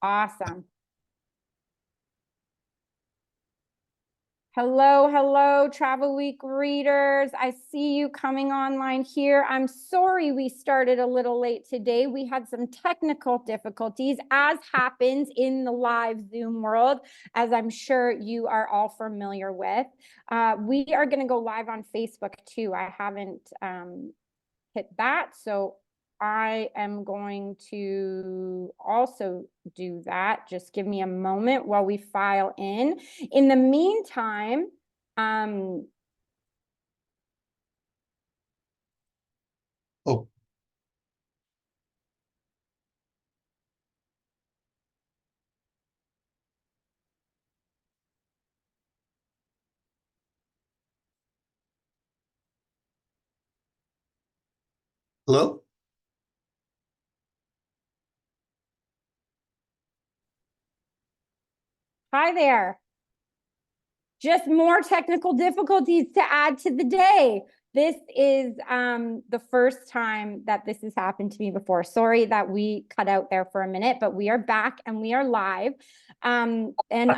Awesome. Hello, hello, Travelweek readers. I see you coming online here. I'm sorry we started a little late today. We had some technical difficulties, as happens in the live Zoom world, as I'm sure you are all familiar with. We are going to go live on Facebook too. I haven't hit that, so I am going to also do that. Just give me a moment while we file in. In the meantime, Oh, hello? hi there. Just more technical difficulties to add to the day. This is the first time that this has happened to me before. Sorry that we cut out there for a minute, but we are back and we are live. And And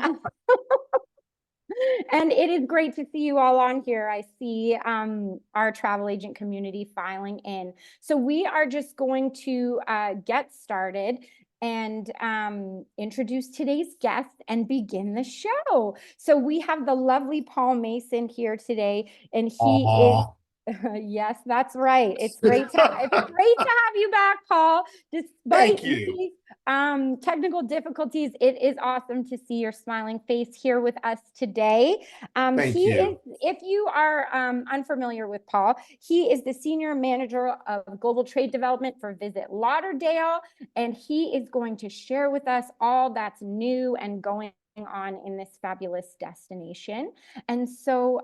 it is great to see you all on here. I see our travel agent community filing in. So we are just going to get started and introduce today's guest and begin the show. So we have the lovely Paul Mason here today, and he is yes, that's right. It's great to have you back, Paul. Despite Thank you. these technical difficulties, it is awesome to see your smiling face here with us today. Thank He you. is, if you are unfamiliar with Paul, he is the senior manager of global trade development for Visit Lauderdale, and he is going to share with us all that's new and going on in this fabulous destination. And so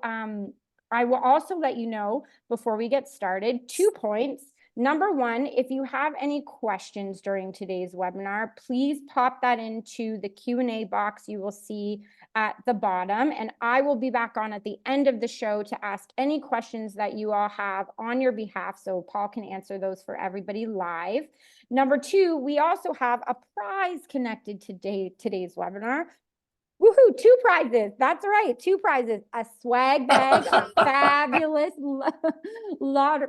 I will also let you know before we get started, 2 points. Number one, if you have any questions during today's webinar, please pop that into the Q&A box you will see at the bottom, and I will be back on at the end of the show to ask any questions that you all have on your behalf, so Paul can answer those for everybody live. Number two, we also have a prize connected to today's webinar. Woohoo, 2 prizes. That's right, 2 prizes. A swag bag, a fabulous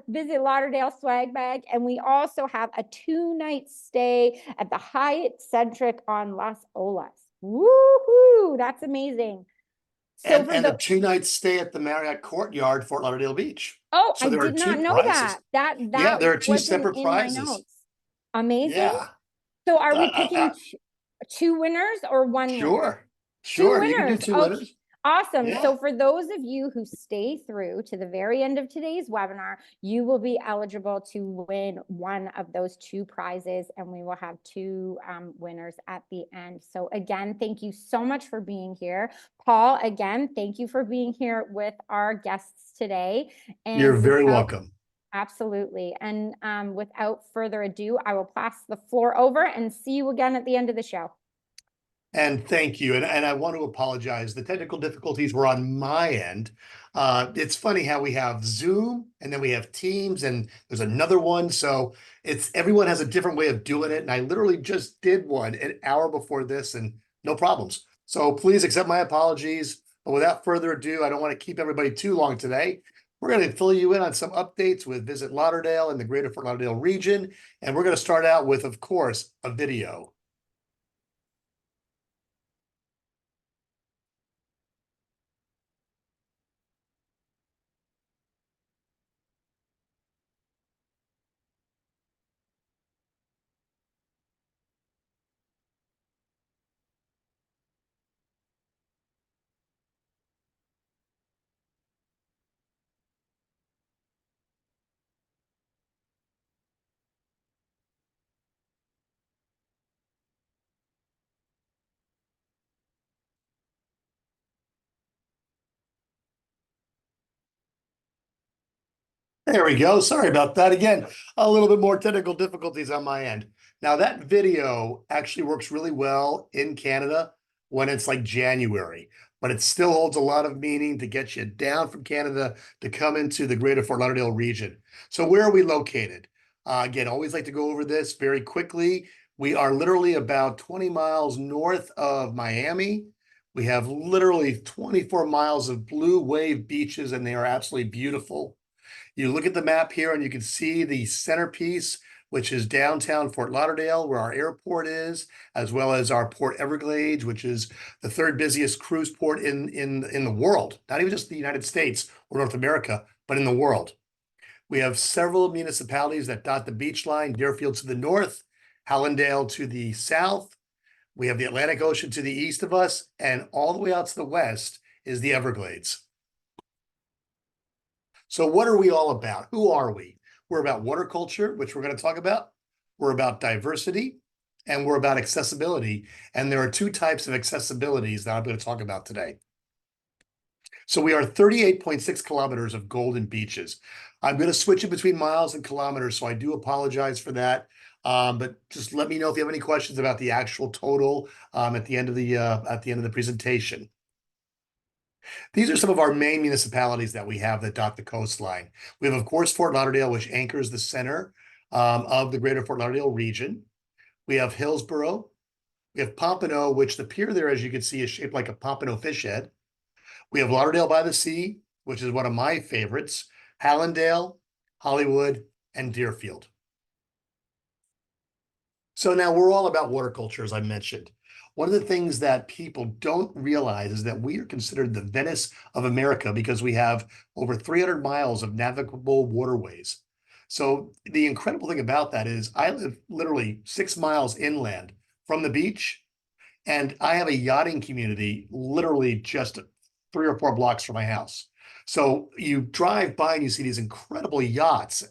Visit Lauderdale swag bag. And we also have a 2-night stay at the Hyatt Centric on Las Olas. Woohoo, that's amazing. So and a 2-night stay at the Marriott Courtyard, Fort Lauderdale Beach. Oh, So I there are did 2 not know prizes. that. Yeah, That there are 2 wasn't separate in my prizes. notes. Amazing. Yeah. So are we picking 2 winners or 1 winner? Sure. 2 Sure. You can do winners. 2 Okay. winners. Awesome. Yeah. So for those of you who stay through to the very end of today's webinar, you will be eligible to win one of those 2 prizes, and we will have 2 winners at the end. So again, thank you so much for being here. Paul, again, thank you for being here with our guests today. And you're very welcome. Absolutely. And without further ado, I will pass the floor over and see you again at the end of the show. And thank you. And I want to apologize. The technical difficulties were on my end. It's funny how we have Zoom and then we have Teams and there's another one. So everyone has a different way of doing it. And I literally just did one an hour before this and no problems. So please accept my apologies. But without further ado, I don't want to keep everybody too long today. We're going to fill you in on some updates with Visit Lauderdale and the Greater Fort Lauderdale region. And we're going to start out with, of course, a video. There we go. Sorry about that. Again, a little bit more technical difficulties on my end. Now that video actually works really well in Canada when it's like January, but it still holds a lot of meaning to get you down from Canada to come into the Greater Fort Lauderdale region. So where are we located? Again, always like to go over this very quickly. We are literally about 20 miles north of Miami. We have literally 24 miles of blue wave beaches, and they are absolutely beautiful. You look at the map here and you can see the centerpiece, which is downtown Fort Lauderdale, where our airport is, as well as our Port Everglades, which is the third busiest cruise port in the world, not even just the United States or North America, but in the world. We have several municipalities that dot the beach line: Deerfield to the north, Hallandale to the south. We have the Atlantic Ocean to the east of us, and all the way out to the west is the Everglades. So what are we all about? Who are we? We're about water culture, which we're going to talk about. We're about diversity, and we're about accessibility. And there are two types of accessibilities that I'm going to talk about today. So we are 38.6 kilometers of golden beaches. I'm going to switch it between miles and kilometers, so I do apologize for that. But just let me know if you have any questions about the actual total at the end of the presentation. These are some of our main municipalities that we have that dot the coastline. We have, of course, Fort Lauderdale, which anchors the center of the Greater Fort Lauderdale region. We have Hillsborough. We have Pompano, which the pier there, as you can see, is shaped like a pompano fish head. We have Lauderdale by the Sea, which is one of my favorites, Hallandale, Hollywood, and Deerfield. So now we're all about water culture, as I mentioned. One of the things that people don't realize is that we are considered the Venice of America because we have over 300 miles of navigable waterways. So the incredible thing about that is I live literally 6 miles inland from the beach, and I have a yachting community literally just 3 or 4 blocks from my house. So you drive by and you see these incredible yachts,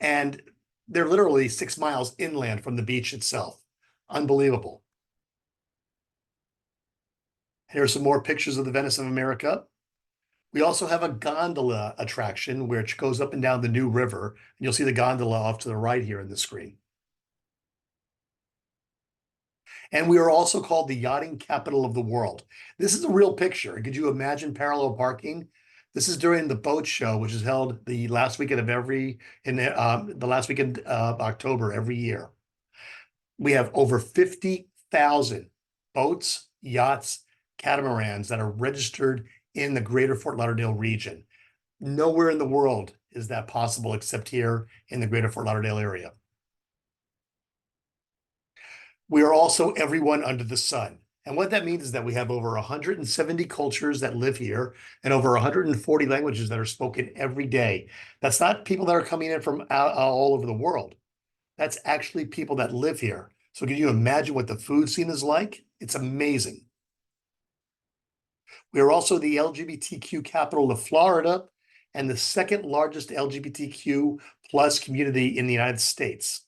and they're literally 6 miles inland from the beach itself. Unbelievable. Here's some more pictures of the Venice of America. We also have a gondola attraction which goes up and down the New River, and you'll see the gondola off to the right here in the screen. And we are also called the yachting capital of the world. This is a real picture. Could you imagine parallel parking? This is during the boat show, which is held the last weekend of October every year. We have over 50,000 boats, yachts, catamarans that are registered in the Greater Fort Lauderdale region. Nowhere in the world is that possible except here in the Greater Fort Lauderdale area. We are also everyone under the sun. And what that means is that we have over 170 cultures that live here and over 140 languages that are spoken every day. That's not people that are coming in from all over the world. That's actually people that live here. So can you imagine what the food scene is like? It's amazing. We are also the LGBTQ capital of Florida and the second largest LGBTQ plus community in the United States.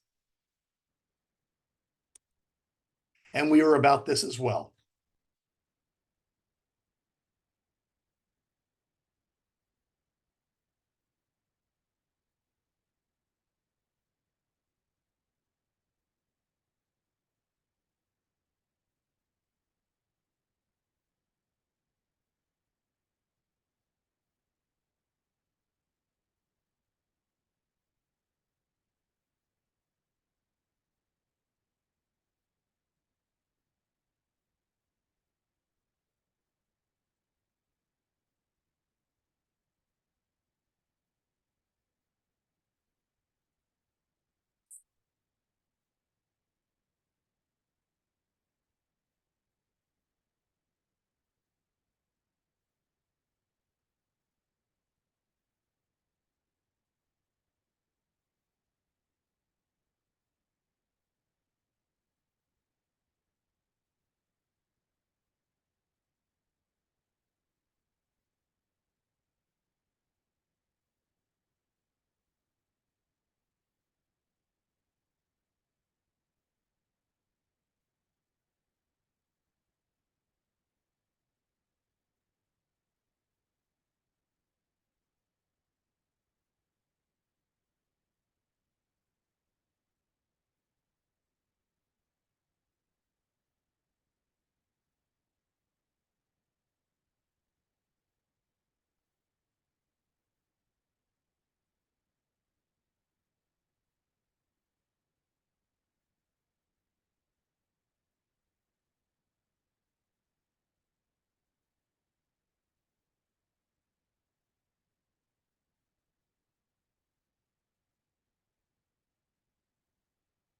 And we are about this as well.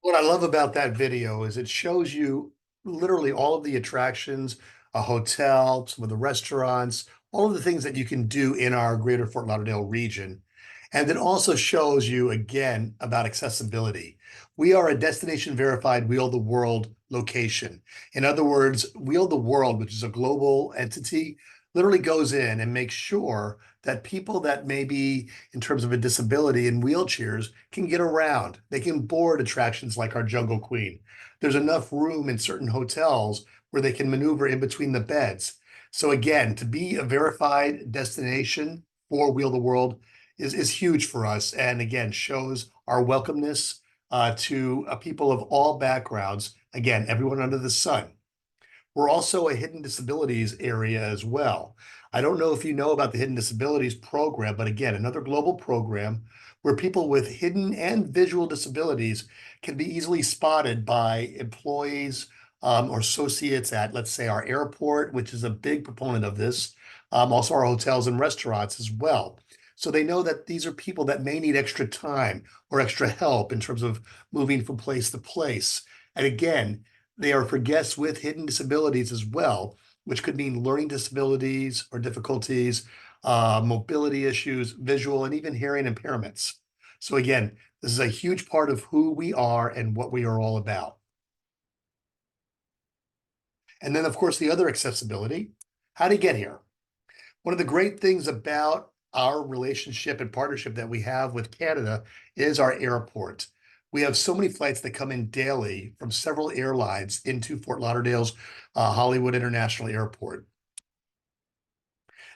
What I love about that video is it shows you literally all of the attractions, a hotel, some of the restaurants, all of the things that you can do in our Greater Fort Lauderdale region. And it also shows you again about accessibility. We are a destination verified Wheel the World location. In other words, Wheel the World, which is a global entity, literally goes in and makes sure that people that maybe in terms of a disability in wheelchairs can get around. They can board attractions like our Jungle Queen. There's enough room in certain hotels where they can maneuver in between the beds. So again, to be a verified destination for Wheel the World is huge for us. And again, shows our welcomeness to people of all backgrounds. Again, everyone under the sun. We're also a hidden disabilities area as well. I don't know if you know about the Hidden Disabilities Program, but again, another global program where people with hidden and visual disabilities can be easily spotted by employees or associates at, let's say, our airport, which is a big proponent of this, also our hotels and restaurants as well. So they know that these are people that may need extra time or extra help in terms of moving from place to place. And again, they are for guests with hidden disabilities as well, which could mean learning disabilities or difficulties, mobility issues, visual, and even hearing impairments. So again, this is a huge part of who we are and what we are all about. And then, of course, the other accessibility, how to get here. One of the great things about our relationship and partnership that we have with Canada is our airport. We have so many flights that come in daily from several airlines into Fort Lauderdale's Hollywood International Airport.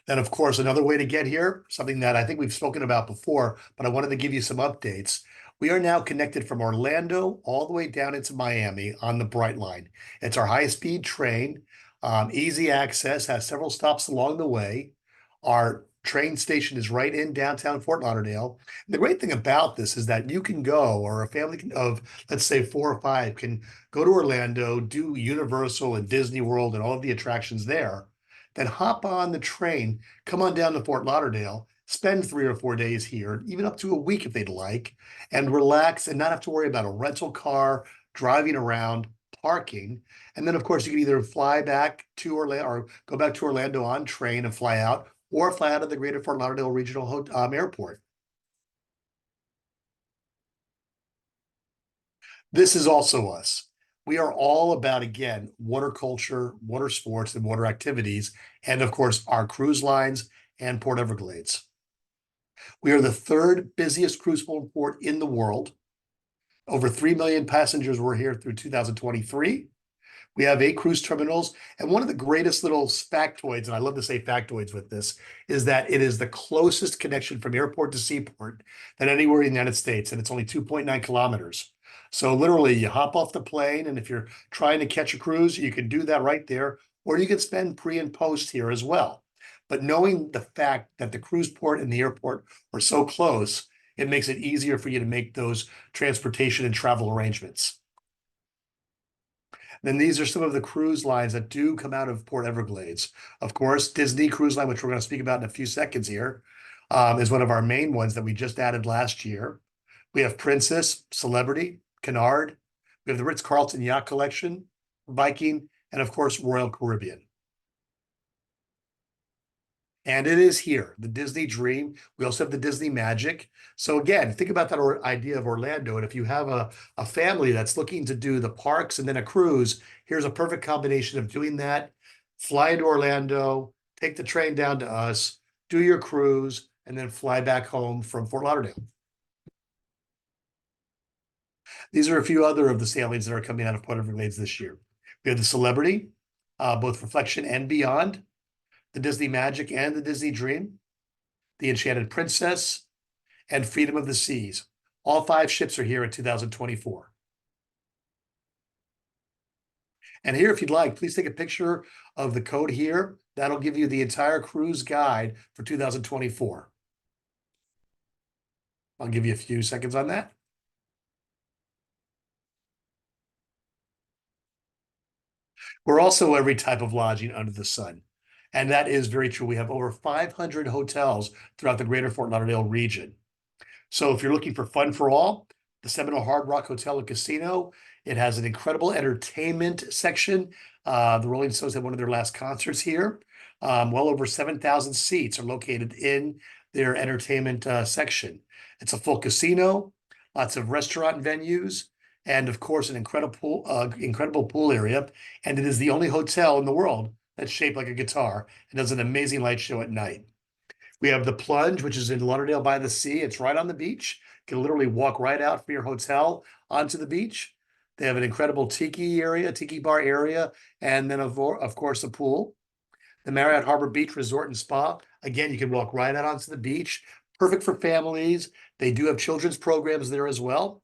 Then, of course, another way to get here, something that I think we've spoken about before, but I wanted to give you some updates. We are now connected from Orlando all the way down into Miami on the Bright Line. It's our high-speed train, easy access, has several stops along the way. Our train station is right in downtown Fort Lauderdale. The great thing about this is that you can go, or a family of, let's say, 4 or 5 can go to Orlando, do Universal and Disney World and all of the attractions there, then hop on the train, come on down to Fort Lauderdale, spend 3 or 4 days here, even up to a week if they'd like, and relax and not have to worry about a rental car, driving around, parking. And then, of course, you can either fly back to Orlando or go back to Orlando on train and fly out, or fly out of the Greater Fort Lauderdale Regional Airport. This is also us. We are all about, again, water culture, water sports, and water activities, and of course, our cruise lines and Port Everglades. We are the third busiest cruise port in the world. Over 3 million passengers were here through 2023. We have 8 cruise terminals. And one of the greatest little factoids, and I love to say factoids with this, is that it is the closest connection from airport to seaport than anywhere in the United States. And it's only 2.9 kilometers. So literally you hop off the plane, and if you're trying to catch a cruise, you can do that right there, or you can spend pre and post here as well. But knowing the fact that the cruise port and the airport are so close, it makes it easier for you to make those transportation and travel arrangements. Then these are some of the cruise lines that do come out of Port Everglades. Of course, Disney Cruise Line, which we're going to speak about in a few seconds here, is one of our main ones that we just added last year. We have Princess, Celebrity, Canard. We have the Ritz-Carlton Yacht Collection, Viking, and of course, Royal Caribbean. And it is here, the Disney Dream. We also have the Disney Magic. So again, think about that idea of Orlando. And if you have a family that's looking to do the parks and then a cruise, here's a perfect combination of doing that. Fly to Orlando, take the train down to us, do your cruise, and then fly back home from Fort Lauderdale. These are a few other of the sailings that are coming out of Port Everglades this year. We have the Celebrity, both Reflection and Beyond, the Disney Magic and the Disney Dream, the Enchanted Princess, and Freedom of the Seas. All 5 ships are here in 2024. And here, if you'd like, please take a picture of the code here. That'll give you the entire cruise guide for 2024. I'll give you a few seconds on that. We're also every type of lodging under the sun. And that is very true. We have over 500 hotels throughout the Greater Fort Lauderdale region. So if you're looking for fun for all, the Seminole Hard Rock Hotel and Casino. It has an incredible entertainment section. The Rolling Stones had one of their last concerts here. Well over 7,000 seats are located in their entertainment section. It's a full casino, lots of restaurant venues, and of course, an incredible pool area. And it is the only hotel in the world that's shaped like a guitar and does an amazing light show at night. We have the Plunge, which is in Lauderdale by the Sea. It's right on the beach. You can literally walk right out from your hotel onto the beach. They have an incredible tiki bar area, and then of course a pool. The Marriott Harbor Beach Resort and Spa. Again, you can walk right out onto the beach. Perfect for families. They do have children's programs there as well.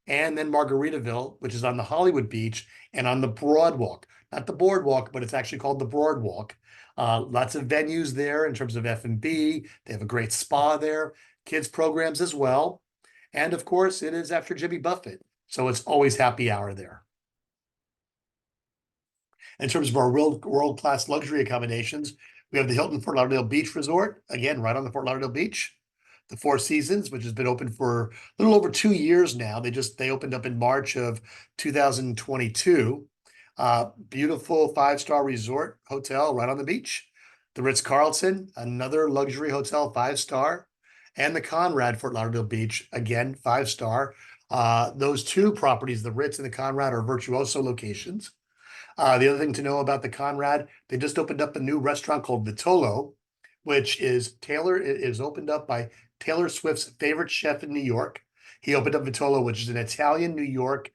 And then Margaritaville, which is on the Hollywood Beach and on the Broadwalk. Not the boardwalk, but it's actually called the Broadwalk. Lots of venues there in terms of F&B. They have a great spa there, kids programs as well. And of course, it is after Jimmy Buffett, so it's always happy hour there. In terms of our world-class luxury accommodations, we have the Hilton Fort Lauderdale Beach Resort, again, right on the Fort Lauderdale Beach. The Four Seasons, which has been open for a little over 2 years now. They opened up in March of 2022. Beautiful 5-star resort hotel right on the beach. The Ritz-Carlton, another luxury hotel, 5-star. And the Conrad Fort Lauderdale Beach, again, 5-star. Those two properties, the Ritz and the Conrad, are virtuoso locations. The other thing to know about the Conrad, they just opened up a new restaurant called Vitolo, which is opened up by Taylor Swift's favorite chef in New York. He opened up Vitolo, which is an Italian New York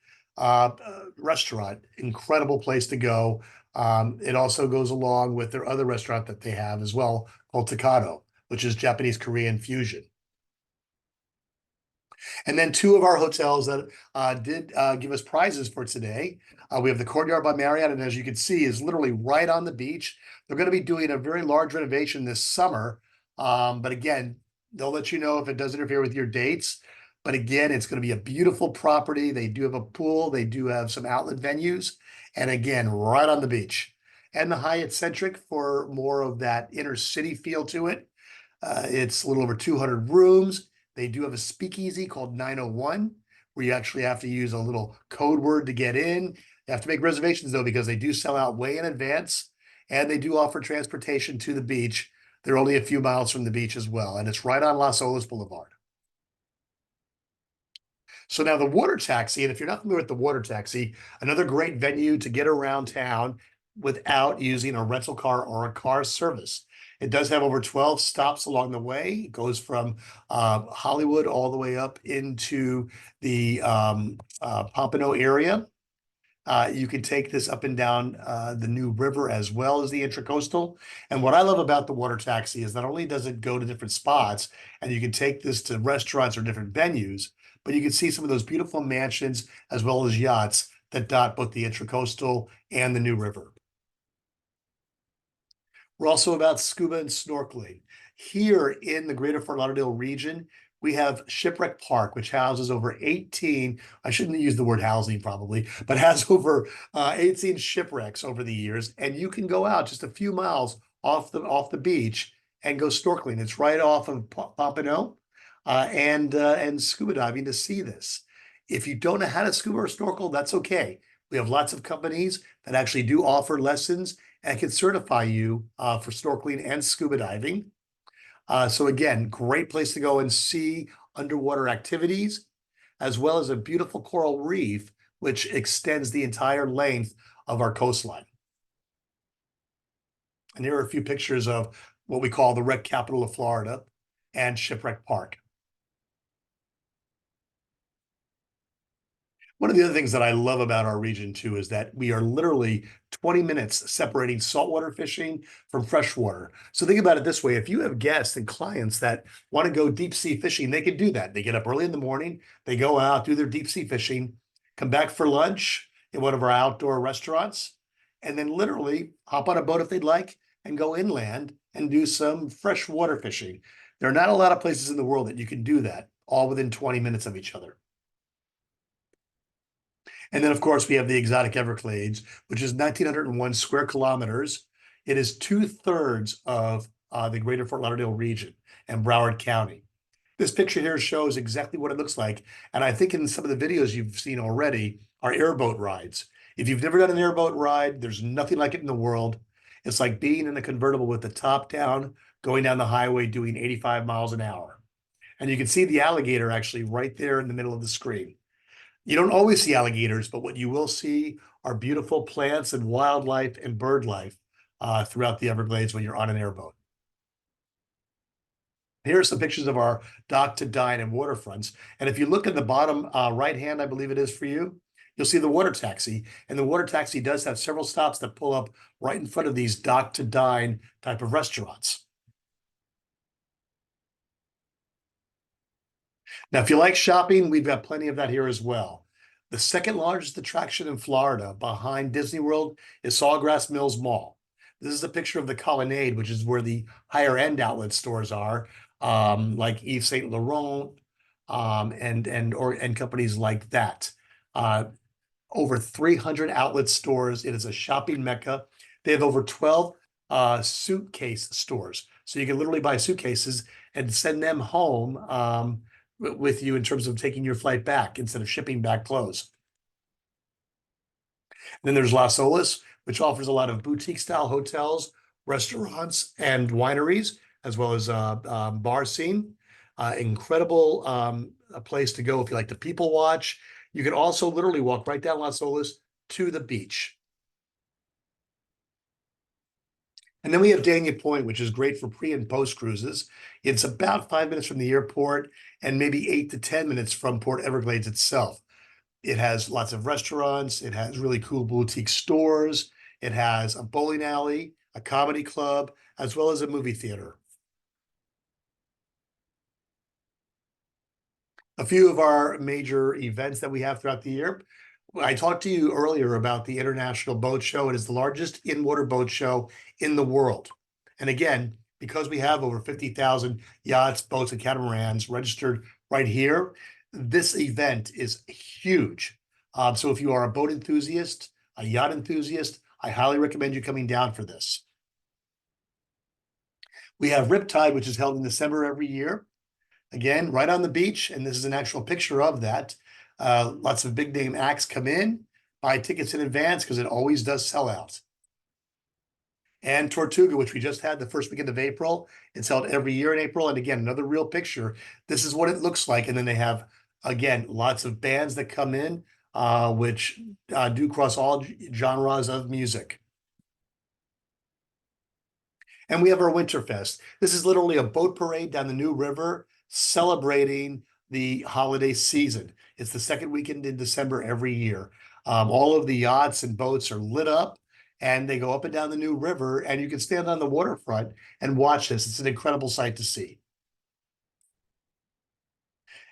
restaurant. Incredible place to go. It also goes along with their other restaurant that they have as well, called Tocado, which is Japanese Korean fusion. And then two of our hotels that did give us prizes for today. We have the Courtyard by Marriott, and as you can see, is literally right on the beach. They're going to be doing a very large renovation this summer. But again, they'll let you know if it does interfere with your dates. But again, it's going to be a beautiful property. They do have a pool. They do have some outlet venues. And again, right on the beach. And the Hyatt Centric for more of that inner city feel to it. It's a little over 200 rooms. They do have a speakeasy called 901, where you actually have to use a little code word to get in. You have to make reservations, though, because they do sell out way in advance. And they do offer transportation to the beach. They're only a few miles from the beach as well. And it's right on Las Olas Boulevard. So now the water taxi, and if you're not familiar with the water taxi, another great venue to get around town without using a rental car or a car service. It does have over 12 stops along the way. It goes from Hollywood all the way up into the Pompano area. You can take this up and down the New River as well as the Intracoastal. And what I love about the water taxi is not only does it go to different spots, and you can take this to restaurants or different venues, but you can see some of those beautiful mansions as well as yachts that dot both the Intracoastal and the New River. We're also about scuba and snorkeling. Here in the Greater Fort Lauderdale region, we have Shipwreck Park, which houses over 18, I shouldn't use the word housing probably, but has over 18 shipwrecks over the years. And you can go out just a few miles off the beach and go snorkeling. It's right off of Pompano and scuba diving to see this. If you don't know how to scuba or snorkel, that's okay. We have lots of companies that actually do offer lessons and can certify you for snorkeling and scuba diving. So again, great place to go and see underwater activities, as well as a beautiful coral reef, which extends the entire length of our coastline. And here are a few pictures of what we call the wreck capital of Florida and Shipwreck Park. One of the other things that I love about our region too is that we are literally 20 minutes separating saltwater fishing from freshwater. So think about it this way. If you have guests and clients that want to go deep sea fishing, they can do that. They get up early in the morning, they go out, do their deep sea fishing, come back for lunch in one of our outdoor restaurants, and then literally hop on a boat if they'd like and go inland and do some freshwater fishing. There are not a lot of places in the world that you can do that all within 20 minutes of each other. And then, of course, we have the exotic Everglades, which is 1,901 square kilometers. It is 2/3 of the Greater Fort Lauderdale region and Broward County. This picture here shows exactly what it looks like. And I think in some of the videos you've seen already are airboat rides. If you've never done an airboat ride, there's nothing like it in the world. It's like being in a convertible with the top down, going down the highway doing 85 miles an hour. And you can see the alligator actually right there in the middle of the screen. You don't always see alligators, but what you will see are beautiful plants and wildlife and bird life throughout the Everglades when you're on an airboat. Here are some pictures of our dock to dine and waterfronts. And if you look at the bottom right hand, I believe it is for you, you'll see the water taxi. And the water taxi does have several stops that pull up right in front of these dock to dine type of restaurants. Now, if you like shopping, we've got plenty of that here as well. The second largest attraction in Florida behind Disney World is Sawgrass Mills Mall. This is a picture of the Colonnade, which is where the higher end outlet stores are, like Yves Saint Laurent, and companies like that. Over 300 outlet stores. It is a shopping mecca. They have over 12 suitcase stores, so you can literally buy suitcases and send them home with you in terms of taking your flight back instead of shipping back clothes. Then there's Las Olas, which offers a lot of boutique style hotels, restaurants, and wineries, as well as bar scene. Incredible a place to go if you like to people watch. You can also literally walk right down Las Olas to the beach. And then we have Dania Point, which is great for pre and post cruises. It's about 5 minutes from the airport and maybe 8 to 10 minutes from Port Everglades itself. It has lots of restaurants. It has really cool boutique stores. It has a bowling alley, a comedy club, as well as a movie theater. A few of our major events that we have throughout the year. I talked to you earlier about the International Boat Show. It is the largest in-water boat show in the world. And again, because we have over 50,000 yachts, boats, and catamarans registered right here, this event is huge. So if you are a boat enthusiast, a yacht enthusiast, I highly recommend you coming down for this. We have Riptide, which is held in December every year. Again, right on the beach, and this is an actual picture of that. Lots of big name acts come in, buy tickets in advance because it always does sell out. And Tortuga, which we just had the first weekend of April. It's held every year in April. And again, another real picture. This is what it looks like. And then they have, again, lots of bands that come in, which do cross all genres of music. And we have our Winterfest. This is literally a boat parade down the New River celebrating the holiday season. It's the second weekend in December every year. All of the yachts and boats are lit up and they go up and down the New River, and you can stand on the waterfront and watch this. It's an incredible sight to see.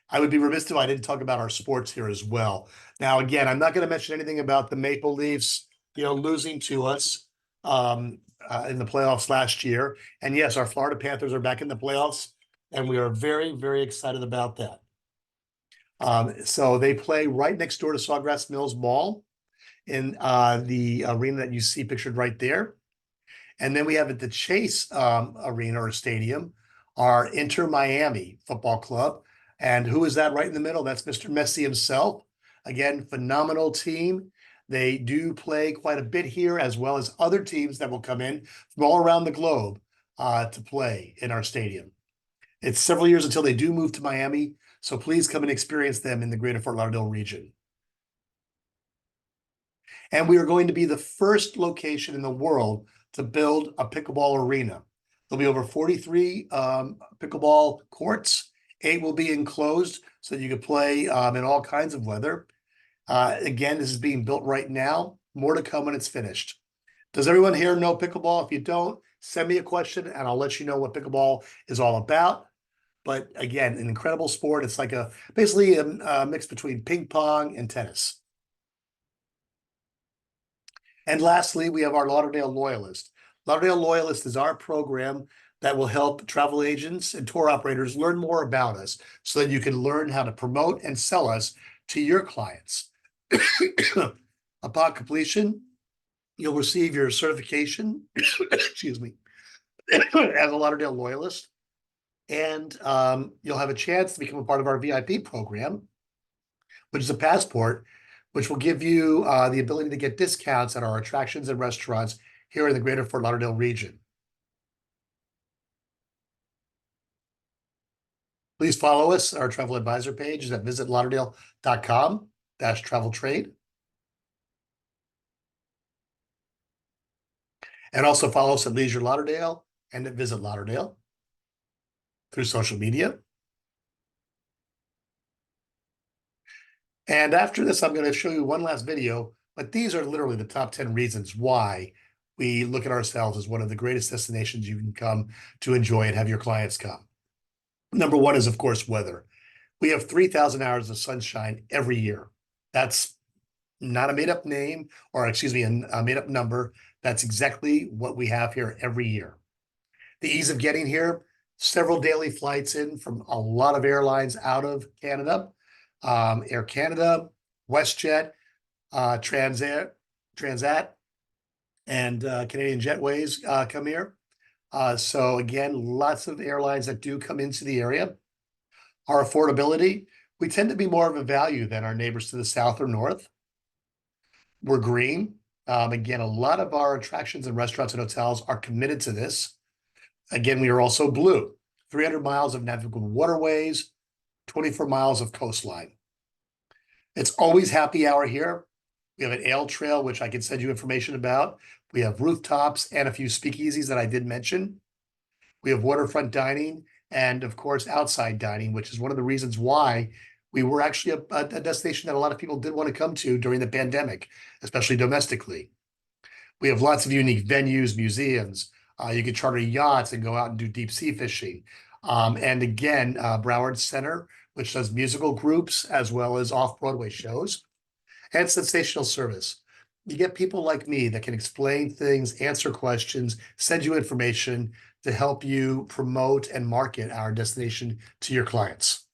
I would be remiss if I didn't talk about our sports here as well. Now, again, I'm not going to mention anything about the Maple Leafs, losing to us in the playoffs last year. And yes, our Florida Panthers are back in the playoffs, and we are very, very excited about that. So they play right next door to Sawgrass Mills Mall in the arena that you see pictured right there. And then we have at the Chase Arena or stadium, our Inter Miami Football Club. And who is that right in the middle? That's Mr. Messi himself. Again, phenomenal team. They do play quite a bit here, as well as other teams that will come in from all around the globe to play in our stadium. It's several years until they do move to Miami, so please come and experience them in the Greater Fort Lauderdale region. And we are going to be the first location in the world to build a pickleball arena. There'll be over 43 pickleball courts. 8 will be enclosed so that you can play in all kinds of weather. Again, this is being built right now. More to come when it's finished. Does everyone here know pickleball? If you don't, send me a question and I'll let you know what pickleball is all about. But again, an incredible sport. It's like basically a mix between ping pong and tennis. And lastly, we have our Lauderdale Loyalist. Lauderdale Loyalist is our program that will help travel agents and tour operators learn more about us so that you can learn how to promote and sell us to your clients. Upon completion, you'll receive your certification, excuse me, as a Lauderdale Loyalist. And you'll have a chance to become a part of our VIP program, which is a passport, which will give you the ability to get discounts at our attractions and restaurants here in the Greater Fort Lauderdale region. Please follow us. Our travel advisor page is at visitlauderdale.com/travel trade. And also follow us at Leisure Lauderdale and at Visit Lauderdale through social media. And after this, I'm going to show you one last video, but these are literally the top 10 reasons why we look at ourselves as one of the greatest destinations you can come to enjoy and have your clients come. Number one is, of course, weather. We have 3,000 hours of sunshine every year. That's not a made-up name, or excuse me, a made-up number. That's exactly what we have here every year. The ease of getting here, several daily flights in from a lot of airlines out of Canada. Air Canada, WestJet, Transat, and Canadian Jetways come here. So again, lots of airlines that do come into the area. Our affordability, we tend to be more of a value than our neighbors to the south or north. We're green. Again, a lot of our attractions and restaurants and hotels are committed to this. Again, we are also blue, 300 miles of navigable waterways, 24 miles of coastline. It's always happy hour here. We have an ale trail, which I can send you information about. We have rooftops and a few speakeasies that I did mention. We have waterfront dining and, of course, outside dining, which is one of the reasons why we were actually a destination that a lot of people did want to come to during the pandemic, especially domestically. We have lots of unique venues, museums. You can charter yachts and go out and do deep sea fishing. And again, Broward Center, which does musical groups as well as off-Broadway shows, and sensational service. You get people like me that can explain things, answer questions, send you information to help you promote and market our destination to your clients.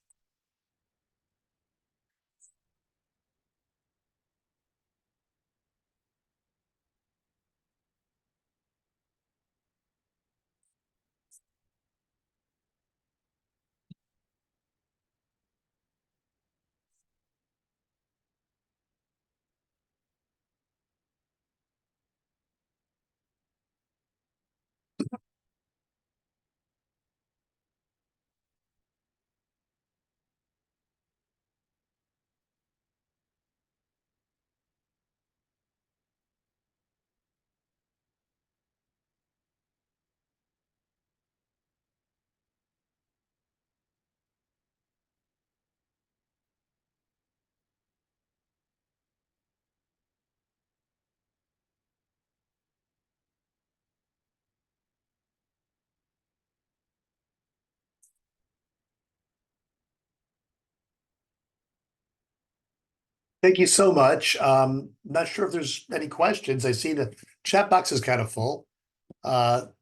Thank you so much. Not sure if there's any questions. I see the chat box is kind of full.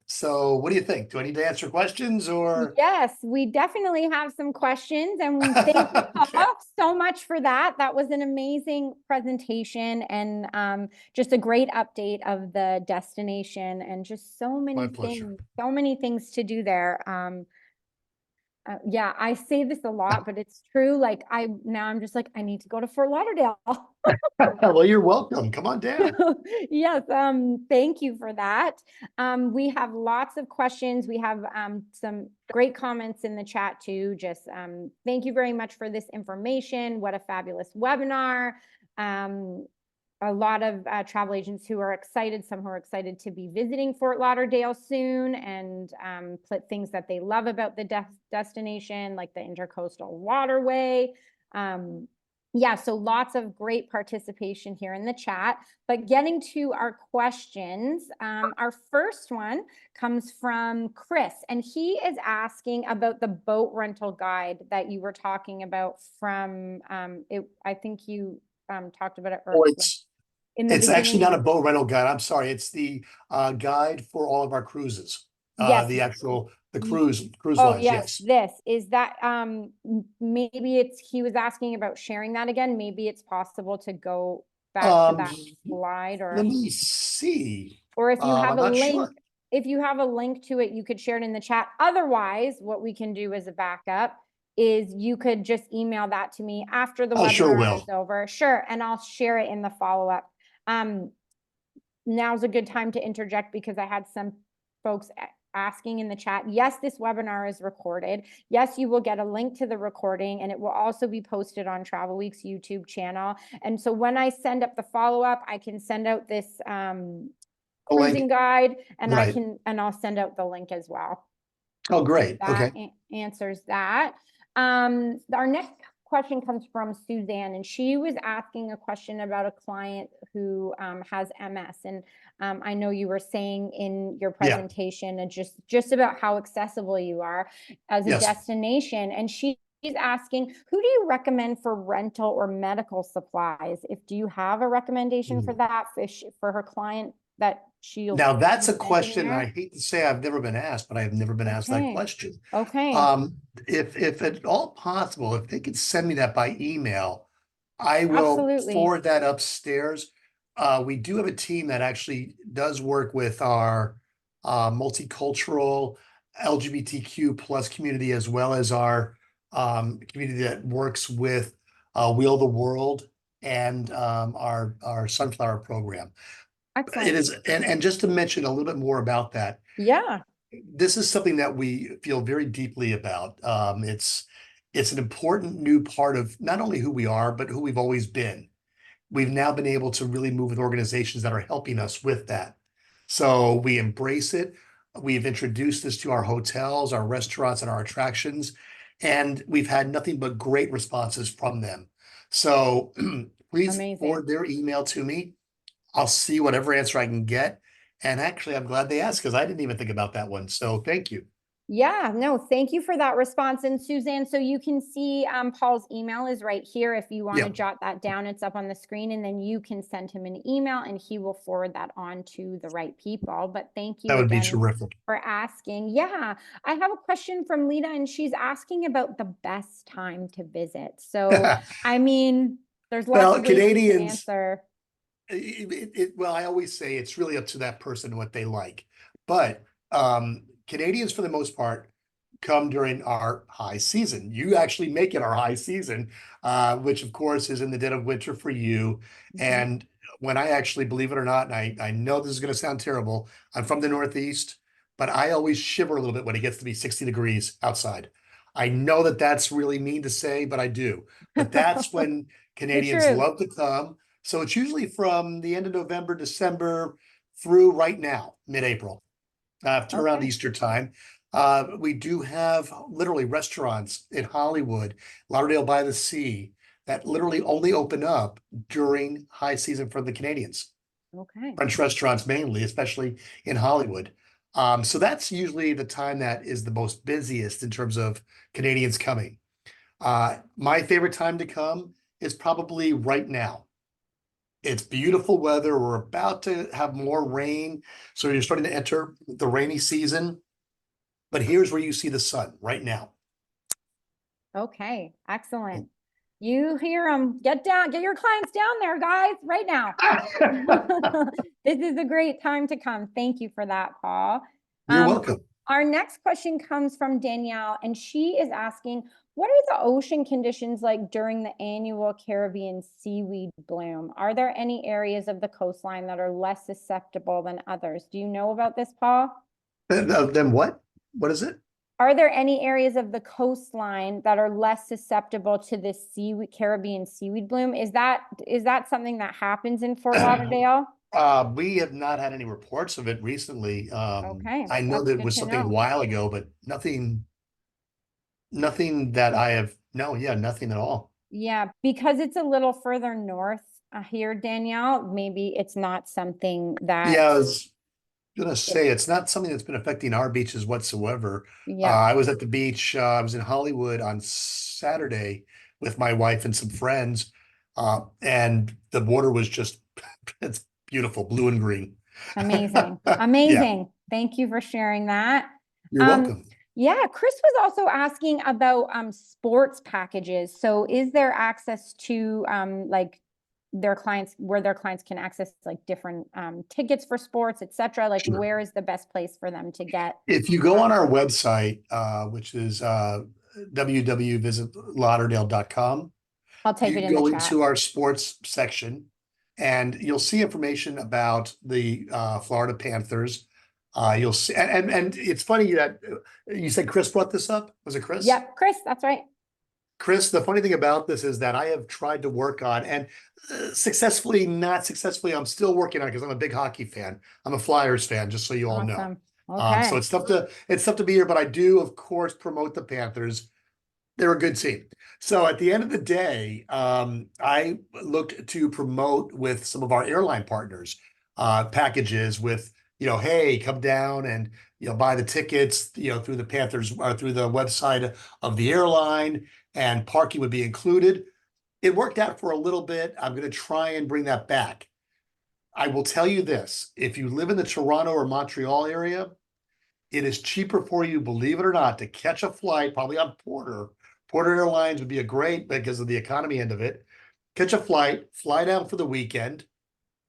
So what do you think? Do I need to answer questions or? Yes, we definitely have some questions, and thank you, Okay. Paul, so much for that. That was an amazing presentation and just a great update of the destination and just My pleasure. so many things to do there. Yeah, I say this a lot, but it's true. Like I'm just like, I need to go to Fort Lauderdale. Well, you're welcome. Come on down. Yes, thank you for that. We have lots of questions. We have some great comments in the chat too. Just thank you very much for this information. What a fabulous webinar. A lot of travel agents who are excited, some who are excited to be visiting Fort Lauderdale soon, and put things that they love about the destination, like the intercoastal waterway. Yeah, so lots of great participation here in the chat. But getting to our questions, our first one comes from Chris, and he is asking about the boat rental guide that you were talking about from, I think you talked about it Oh, earlier in the it's actually beginning. not a boat rental guide. I'm sorry. It's the guide for all of our cruises. Yes. The cruise Oh, lines. yes, Yes. this is that maybe he was asking about sharing that again. Maybe it's possible to go back to Um, that slide, Let me see. or if you have I'm a not link, sure. if you have a link to it, you could share it in the chat. Otherwise, what we can do as a backup is you could just email that to me after the I sure webinar is will. over. Sure. And I'll share it in the follow-up. Now's a good time to interject because I had some folks asking in the chat. Yes, this webinar is recorded. Yes, you will get a link to the recording, and it will also be posted on Travelweek's YouTube channel. And so when I send up the follow-up, I can send out this A cruising link. guide, and Right. I'll send out the link as well. Oh, great. That Okay. answers that. Our next question comes from Suzanne, and she was asking a question about a client who has MS. And I know you were saying in your Yeah. presentation and just about how accessible you are as a Yes. destination. And she's asking, who do you recommend for rental or medical supplies? Do you have a recommendation for that for her client that she'll Now that's be a sending question I there? hate to say I've never been asked, but I've never been asked that Okay. question. Okay. If at all possible, if they could send me that by email, I will Absolutely. forward that upstairs. We do have a team that actually does work with our multicultural LGBTQ plus community, as well as our community that works with Wheel the World and our Sunflower program. It Excellent. is, and just to mention a little bit more about that, Yeah. this is something that we feel very deeply about. It's an important new part of not only who we are, but who we've always been. We've now been able to really move with organizations that are helping us with that. So we embrace it. We've introduced this to our hotels, our restaurants, and our attractions, and we've had nothing but great responses from them. So please Amazing. forward their email to me. I'll see whatever answer I can get. And actually, I'm glad they asked because I didn't even think about that one. So thank you. Yeah, no, thank you for that response. And Suzanne, so you can see Paul's email is right here. If you want to Yeah, jot that down, it's up on the screen, and then you can send him an email and he will forward that on to the right people. But thank that you would be again terrific. for asking. Yeah, I have a question from Lita, and she's asking about the best time to visit. So, I mean, there's lots Well, of ways you can Canadians, answer. well, I always say it's really up to that person what they like. But Canadians, for the most part, come during our high season. You actually make it our high season, which of course is in the dead of winter for you. Mhm. And when I actually, believe it or not, and I know this is going to sound terrible, I'm from the Northeast, but I always shiver a little bit when it gets to be 60 degrees outside. I know that that's really mean to say, but I do. But that's when The Canadians truth. love to come. So it's usually from the end of November, December through right now, mid-April, to around Okay. Easter time. We do have literally restaurants in Hollywood, Lauderdale by the Sea, that literally only open up during high season for the Canadians. Okay. French restaurants mainly, especially in Hollywood. So that's usually the time that is the most busiest in terms of Canadians coming. My favorite time to come is probably right now. It's beautiful weather. We're about to have more rain. So you're starting to enter the rainy season. But here's where you see the sun right now. Okay, excellent. You hear them. Get your clients down there, guys, right now. This is a great time to come. Thank you for that, Paul. You're welcome. Our next question comes from Danielle, and she is asking, what are the ocean conditions like during the annual Caribbean seaweed bloom? Are there any areas of the coastline that are less susceptible than others? Do you know about this, Paul? Then what? What is it? Are there any areas of the coastline that are less susceptible to this Caribbean seaweed bloom? Is that something that happens in Fort Lauderdale? We have not had any reports of it recently. Okay, I know that's there good was to something a know. while ago, but nothing that I have. No, yeah, nothing at all. Yeah, because it's a little further north here, Danielle, maybe it's not something that, Yeah, I was gonna say it's not something that's been affecting our beaches whatsoever. yeah, I was at the beach. I was in Hollywood on Saturday with my wife and some friends, and the water was just it's beautiful, blue and green. amazing, Yeah, amazing. Thank you for sharing that. you're Um, welcome. yeah, Chris was also asking about sports packages. So is there access to like their clients, where their clients can access like different tickets for sports, etc.? Like, Sure. where is the best place for them to get? If you go on our website, which is www.visitlauderdale.com, I'll type you it can in the go chat. into our sports section and you'll see information about the Florida Panthers. You'll see, and it's funny that you said Chris brought this up. Was it Chris? Yep, Chris, that's right. Chris, the funny thing about this is that I have tried to work on and successfully, not successfully, I'm still working on it because I'm a big hockey fan. I'm a Flyers fan, just so you all know. Awesome. So Okay. it's tough to be here, but I do, of course, promote the Panthers. They're a good team. So at the end of the day, I looked to promote with some of our airline partners, packages with, hey, come down and, buy the tickets, through the Panthers or through the website of the airline, and parking would be included. It worked out for a little bit. I'm going to try and bring that back. I will tell you this, if you live in the Toronto or Montreal area, it is cheaper for you, believe it or not, to catch a flight, probably on Porter. Porter Airlines would be a great because of the economy end of it. Catch a flight, fly down for the weekend,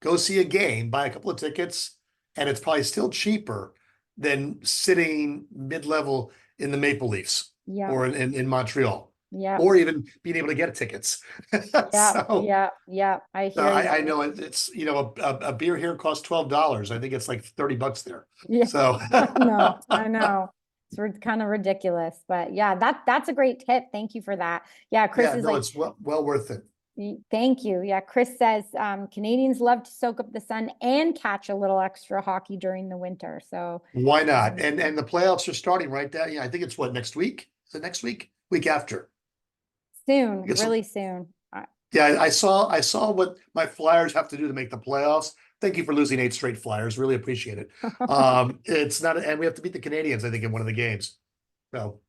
go see a game, buy a couple of tickets, and it's probably still cheaper than sitting mid-level in the Maple Leafs Yeah. or in Montreal, Yeah. or even being able to get tickets. Yeah. So Yeah. I so hear you. I know it's a beer here costs $12. I think it's like $30 there. Yeah. So No, I know. It's kind of ridiculous, but yeah, that's a great tip. Thank you for that. Yeah, Chris yeah, is no, like, it's well worth it. Thank you. Yeah, Chris says Canadians love to soak up the sun and catch a little extra hockey during the winter. So Why not? And the playoffs are starting right now. Yeah, I think it's what, next week? Is it next week? Week after. soon, Yes. really soon. Yeah, I saw what my Flyers have to do to make the playoffs. Thank you for losing 8 straight Flyers. Really appreciate it. It's not, and we have to beat the Canadians, I think, in one of the games. So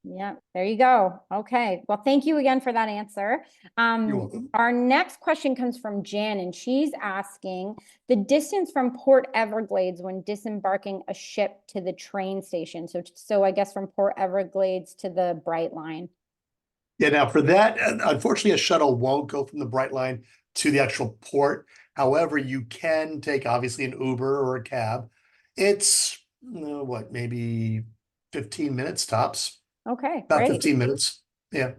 Yeah, there you go. Okay. Well, thank you again for that answer. you're welcome. Our next question comes from Jan, and she's asking the distance from Port Everglades when disembarking a ship to the train station. So I guess from Port Everglades to the Bright Line. Yeah, now for that, unfortunately, a shuttle won't go from the Bright Line to the actual port. However, you can take obviously an Uber or a cab. It's what, maybe 15 minutes tops. Okay, About great. 15 minutes. Yeah.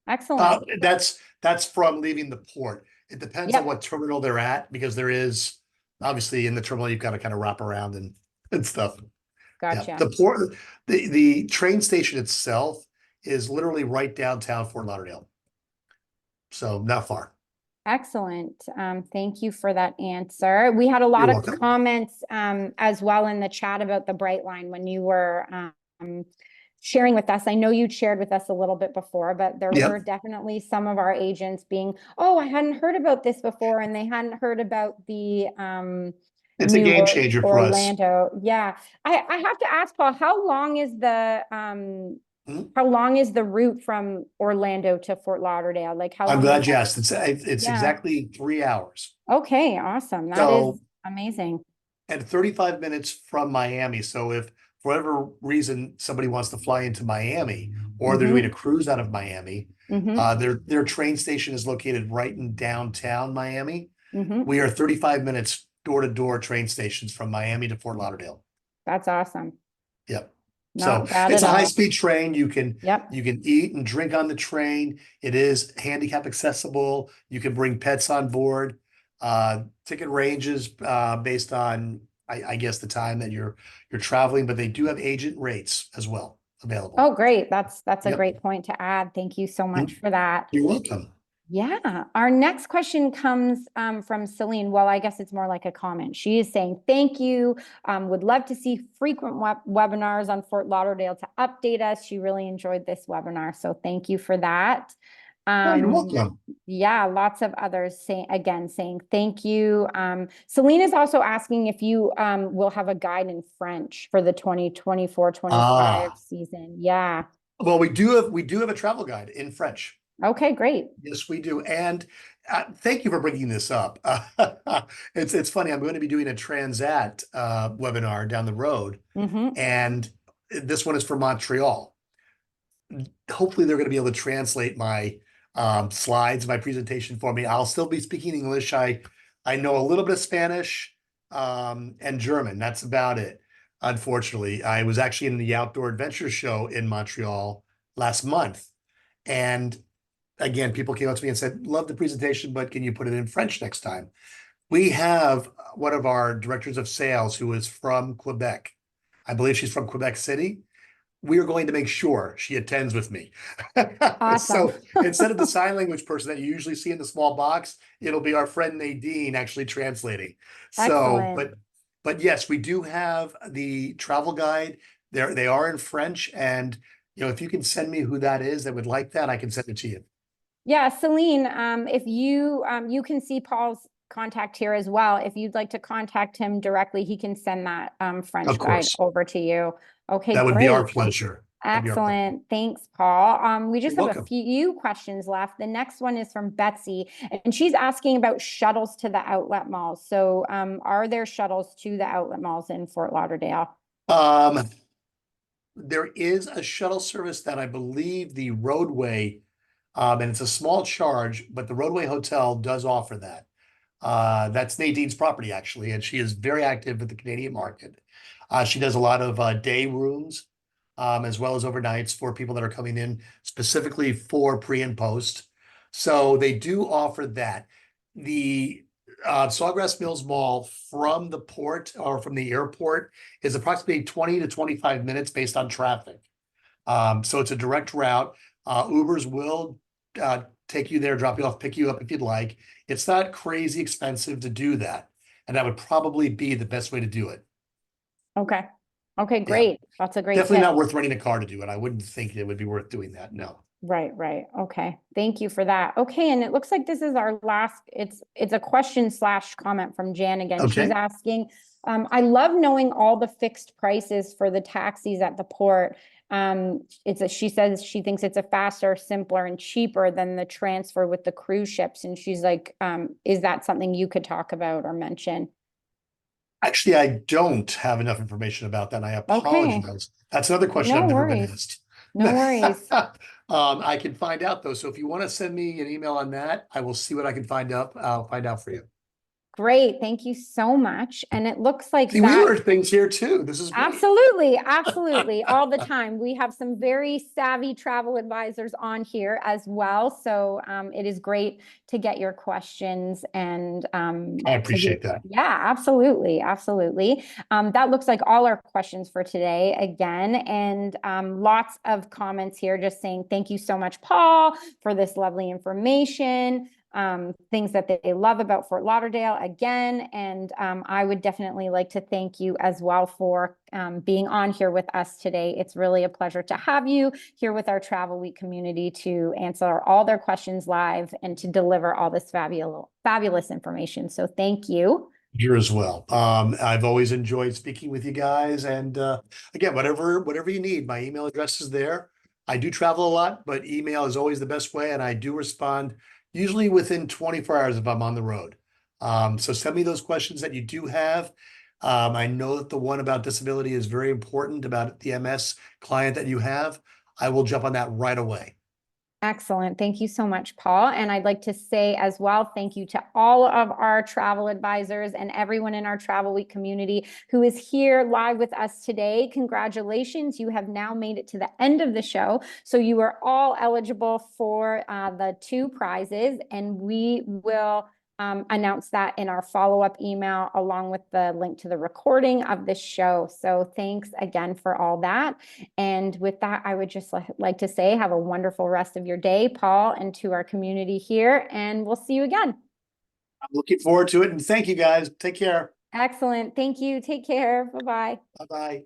Excellent. That's from leaving the port. It depends on Yep. what terminal they're at, because there is obviously in the terminal you've got to kind of wrap around and stuff. Yeah. Gotcha. The port, the train station itself is literally right downtown Fort Lauderdale. So not far. Excellent. Thank you for that answer. We had a lot You're of welcome. comments as well in the chat about the Bright Line when you were sharing with us. I know you'd shared with us a little bit before, but there Yep. were definitely some of our agents being, oh, I hadn't heard about this before, and they hadn't heard about the It's a game changer for us. Orlando. Yeah. I have to ask, Paul, how long is the Mhm. how long is the route from Orlando to Fort Lauderdale? Like how I'm long glad is you that? asked. It's Yeah. exactly 3 hours. Okay, awesome. That is So amazing. and 35 minutes from Miami. So if for whatever reason somebody wants to fly into Miami, or they're doing a cruise out of Miami, their train station is located right in downtown Miami. We are 35 minutes door to door train stations from Miami to Fort Lauderdale. That's awesome. Yep. So Not bad it's at a all. high-speed train. You can Yep. eat and drink on the train. It is handicap accessible. You can bring pets on board. Ticket ranges based on I guess the time that you're traveling, but they do have agent rates as well available. Oh, great. That's a Yep. great point to add. Thank you so much for that. You're welcome. Yeah. Our next question comes from Celine. Well, I guess it's more like a comment. She is saying, thank you. Would love to see frequent webinars on Fort Lauderdale to update us. She really enjoyed this webinar. So thank you for that. You're welcome. Yeah, lots of others saying thank you. Celine is also asking if you will have a guide in French for the 2024-25 season. Yeah. Well, we do have a travel guide in French. Okay, great. Yes, we do. And thank you for bringing this up. It's funny. I'm going to be doing a Transat webinar down the road, and this one is for Montreal. Hopefully, they're going to be able to translate my slides, my presentation for me. I'll still be speaking English. I know a little bit of Spanish, and German. That's about it. Unfortunately, I was actually in the Outdoor Adventure Show in Montreal last month. And again, people came up to me and said, love the presentation, but can you put it in French next time? We have one of our directors of sales who is from Quebec. I believe she's from Quebec City. We are going to make sure she attends with me. Awesome. So instead of the sign language person that you usually see in the small box, it'll be our friend Nadine actually translating. So, Excellent. but yes, we do have the travel guide. They are in French, and if you can send me who that is that would like that, I can send it to you. Yeah, Celine, if you can see Paul's contact here as well. If you'd like to contact him directly, he can send that French Of guide course, over to you. Okay, that would be our great. pleasure. That'd be our pleasure. Excellent. Thanks, Paul. We just You're have a welcome. few questions left. The next one is from Betsy, and she's asking about shuttles to the outlet malls. So, are there shuttles to the outlet malls in Fort Lauderdale? Um, there is a shuttle service that I believe the Roadway, and it's a small charge, but the Roadway Hotel does offer that. That's Nadine's property, actually, and she is very active with the Canadian market. She does a lot of day rooms, as well as overnights for people that are coming in specifically for pre and post. So they do offer that. The Sawgrass Mills Mall from the port or from the airport is approximately 20 to 25 minutes based on traffic. So it's a direct route. Ubers will take you there, drop you off, pick you up if you'd like. It's not crazy expensive to do that. And that would probably be the best way to do it. Okay. Okay, Yeah. great. That's a great Definitely tip. not worth renting a car to do it. I wouldn't think it would be worth doing that. No. Right, right. Okay. Thank you for that. Okay, and it looks like this is our last, it's a question slash comment from Jan again. She's Okay. asking, I love knowing all the fixed prices for the taxis at the port. She says she thinks it's a faster, simpler, and cheaper than the transfer with the cruise ships. And she's like, is that something you could talk about or mention? Actually, I don't have enough information about that. And I Okay, apologize. That's another question no I've never been worries. asked. No worries. I can find out though. So if you want to send me an email on that, I will see what I can find out. I'll find out for you. Great. Thank you so much. And it looks like See, we that. learn things here too. This is great. Absolutely, absolutely, all the time. We have some very savvy travel advisors on here as well. So it is great to get your questions and I appreciate that. yeah, absolutely, absolutely. That looks like all our questions for today again, and lots of comments here just saying thank you so much, Paul, for this lovely information. Things that they love about Fort Lauderdale again. And I would definitely like to thank you as well for being on here with us today. It's really a pleasure to have you here with our Travel Week community to answer all their questions live and to deliver all this fabulous information. So thank you. Here as well. I've always enjoyed speaking with you guys. And again, whatever you need, my email address is there. I do travel a lot, but email is always the best way. And I do respond usually within 24 hours if I'm on the road. So send me those questions that you do have. I know that the one about disability is very important about the MS client that you have. I will jump on that right away. Excellent. Thank you so much, Paul. And I'd like to say as well, thank you to all of our travel advisors and everyone in our Travel Week community who is here live with us today. Congratulations. You have now made it to the end of the show. So you are all eligible for the 2 prizes, and we will announce that in our follow-up email along with the link to the recording of this show. So thanks again for all that. And with that, I would just like to say have a wonderful rest of your day, Paul, and to our community here, and we'll see you again. I'm looking forward to it. And thank you guys. Take care. Excellent. Thank you. Take care. Bye-bye. Bye-bye.